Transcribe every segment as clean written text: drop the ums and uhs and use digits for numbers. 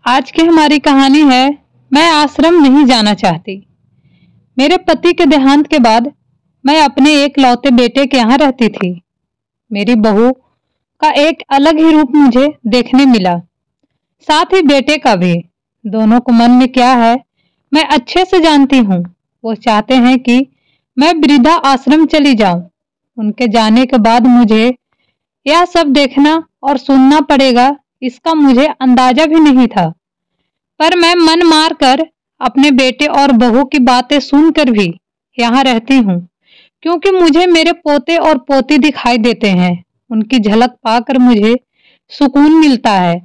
आज की हमारी कहानी है, मैं आश्रम नहीं जाना चाहती। मेरे पति के देहांत के बाद मैं अपने एक लौते बेटे के यहाँ रहती थी। मेरी बहू का एक अलग ही रूप मुझे देखने मिला, साथ ही बेटे का भी। दोनों को मन में क्या है मैं अच्छे से जानती हूँ। वो चाहते हैं कि मैं वृद्धा आश्रम चली जाऊं। उनके जाने के बाद मुझे यह सब देखना और सुनना पड़ेगा, इसका मुझे अंदाजा भी नहीं था। पर मैं मन मार कर अपने बेटे और बहू की बातें सुनकर भी यहाँ रहती हूँ, क्योंकि मुझे मेरे पोते और पोती दिखाई देते हैं। उनकी झलक पाकर मुझे सुकून मिलता है।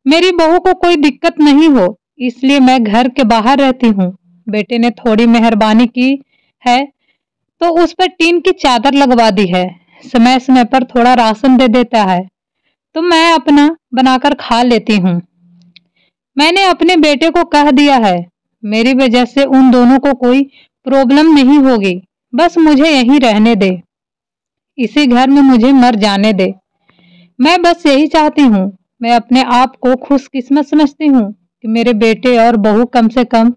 मेरी बहू को कोई दिक्कत नहीं हो, इसलिए मैं घर के बाहर रहती हूँ। बेटे ने थोड़ी मेहरबानी की है तो उस पर टीन की चादर लगवा दी है। समय समय पर थोड़ा राशन दे देता है तो मैं अपना बनाकर खा लेती हूँ। मैंने अपने बेटे को कह दिया है, मेरी वजह से उन दोनों को कोई प्रॉब्लम नहीं होगी। बस मुझे यहीं रहने दे, इसी घर में मुझे मर जाने दे। मैं बस यही चाहती हूँ। मैं अपने आप को खुशकिस्मत समझती हूँ कि मेरे बेटे और बहू कम से कम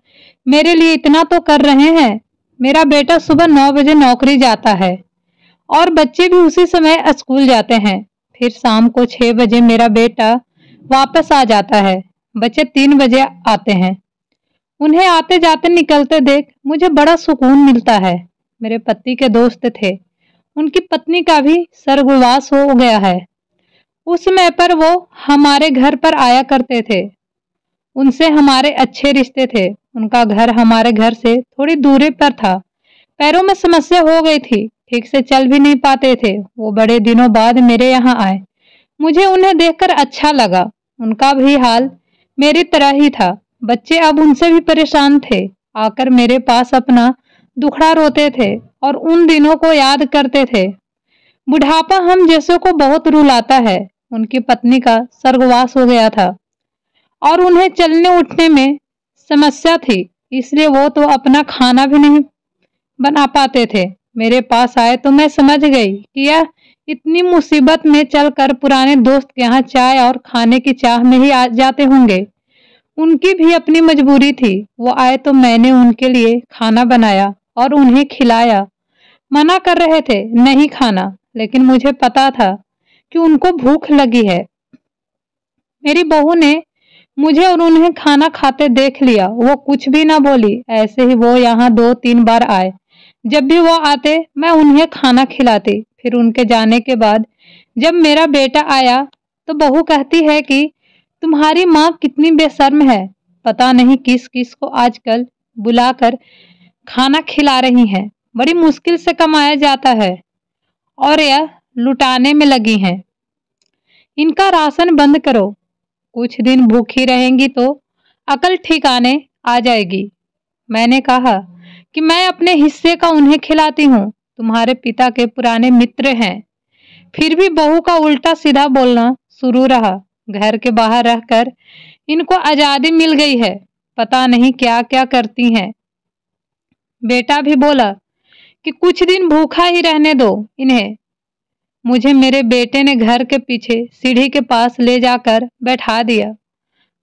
मेरे लिए इतना तो कर रहे हैं। मेरा बेटा सुबह 9 बजे नौकरी जाता है और बच्चे भी उसी समय स्कूल जाते हैं। फिर शाम को 6 बजे मेरा बेटा वापस आ जाता है। बच्चे 3 बजे आते हैं। उन्हें आते जाते निकलते देख मुझे बड़ा सुकून मिलता है। मेरे पति के दोस्त थे, उनकी पत्नी का भी स्वर्गवास हो गया है। उस समय पर वो हमारे घर पर आया करते थे। उनसे हमारे अच्छे रिश्ते थे। उनका घर हमारे घर से थोड़ी दूरी पर था। पैरों में समस्या हो गई थी, ठीक से चल भी नहीं पाते थे। वो बड़े दिनों बाद मेरे यहाँ आए। मुझे उन्हें देखकर अच्छा लगा। उनका भी हाल मेरी तरह ही था। बच्चे अब उनसे भी परेशान थे। आकर मेरे पास अपना दुखड़ा रोते थे और उन दिनों को याद करते थे। बुढ़ापा हम जैसों को बहुत रुलाता है। उनकी पत्नी का स्वर्गवास हो गया था और उन्हें चलने उठने में समस्या थी, इसलिए वो तो अपना खाना भी नहीं बना पाते थे। मेरे पास आए तो मैं समझ गई कि यह इतनी मुसीबत में चलकर पुराने दोस्त के यहाँ चाय और खाने की चाह में ही आ जाते होंगे। उनकी भी अपनी मजबूरी थी। वो आए तो मैंने उनके लिए खाना बनाया और उन्हें खिलाया। मना कर रहे थे नहीं खाना, लेकिन मुझे पता था कि उनको भूख लगी है। मेरी बहू ने मुझे और उन्हें खाना खाते देख लिया। वो कुछ भी ना बोली। ऐसे ही वो यहाँ 2-3 बार आए। जब भी वो आते मैं उन्हें खाना खिलाती। फिर उनके जाने के बाद जब मेरा बेटा आया तो बहू कहती है कि तुम्हारी माँ कितनी बेशर्म है, पता नहीं किस किस को आजकल बुलाकर खाना खिला रही हैं। बड़ी मुश्किल से कमाया जाता है और यह लुटाने में लगी हैं। इनका राशन बंद करो। कुछ दिन भूखी रहेंगी तो अकल ठिकाने आ जाएगी। मैंने कहा कि मैं अपने हिस्से का उन्हें खिलाती हूँ, तुम्हारे पिता के पुराने मित्र हैं। फिर भी बहू का उल्टा सीधा बोलना शुरू रहा। घर के बाहर रहकर इनको आजादी मिल गई है, पता नहीं क्या क्या करती हैं। बेटा भी बोला कि कुछ दिन भूखा ही रहने दो इन्हें। मुझे मेरे बेटे ने घर के पीछे सीढ़ी के पास ले जाकर बैठा दिया।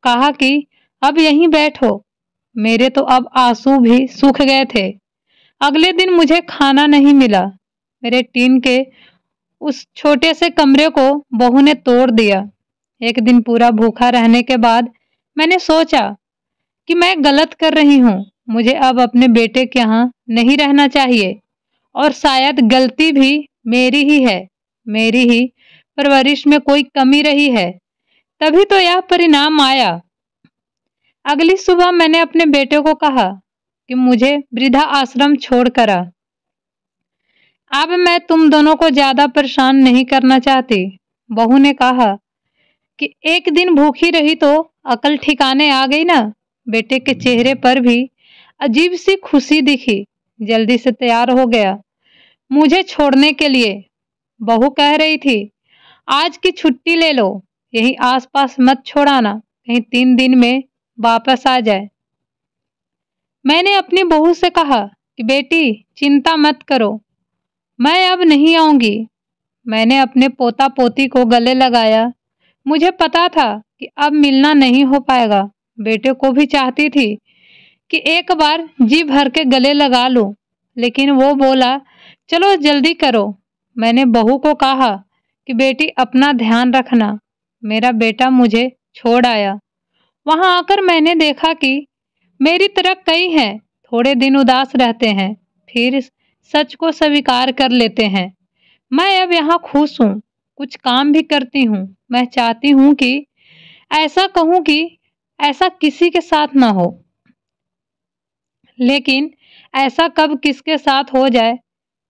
कहा कि अब यहीं बैठो। मेरे तो अब आंसू भी सूख गए थे। अगले दिन मुझे खाना नहीं मिला। मेरे टीन के उस छोटे से कमरे को बहू ने तोड़ दिया। एक दिन पूरा भूखा रहने के बाद मैंने सोचा कि मैं गलत कर रही हूँ। मुझे अब अपने बेटे के यहाँ नहीं रहना चाहिए और शायद गलती भी मेरी ही है। मेरी ही परवरिश में कोई कमी रही है, तभी तो यह परिणाम आया। अगली सुबह मैंने अपने बेटे को कहा कि मुझे वृद्धा आश्रम छोड़कर आ। अब मैं तुम दोनों को ज्यादा परेशान नहीं करना चाहती। बहू ने कहा कि एक दिन भूखी रही तो अकल ठिकाने आ गई ना। बेटे के चेहरे पर भी अजीब सी खुशी दिखी। जल्दी से तैयार हो गया मुझे छोड़ने के लिए। बहू कह रही थी आज की छुट्टी ले लो, यहीं आसपास मत छोड़ाना, कहीं 3 दिन में वापस आ जाए। मैंने अपनी बहू से कहा कि बेटी चिंता मत करो, मैं अब नहीं आऊंगी। मैंने अपने पोता पोती को गले लगाया। मुझे पता था कि अब मिलना नहीं हो पाएगा। बेटे को भी चाहती थी कि एक बार जी भर के गले लगा लूं, लेकिन वो बोला, चलो जल्दी करो। मैंने बहू को कहा कि बेटी अपना ध्यान रखना। मेरा बेटा मुझे छोड़ आया। वहां आकर मैंने देखा कि मेरी तरह कई हैं, थोड़े दिन उदास रहते हैं, फिर सच को स्वीकार कर लेते हैं। मैं अब यहाँ खुश हूँ, कुछ काम भी करती हूँ। मैं चाहती हूँ कि ऐसा कहूँ कि ऐसा किसी के साथ ना हो, लेकिन ऐसा कब किसके साथ हो जाए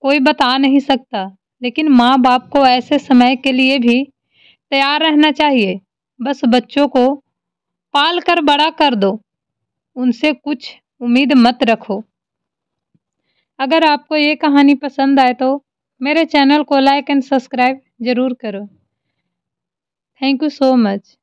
कोई बता नहीं सकता। लेकिन माँ बाप को ऐसे समय के लिए भी तैयार रहना चाहिए। बस बच्चों को पाल कर बड़ा कर दो, उनसे कुछ उम्मीद मत रखो। अगर आपको ये कहानी पसंद आए तो मेरे चैनल को लाइक एंड सब्सक्राइब ज़रूर करो। Thank you so much.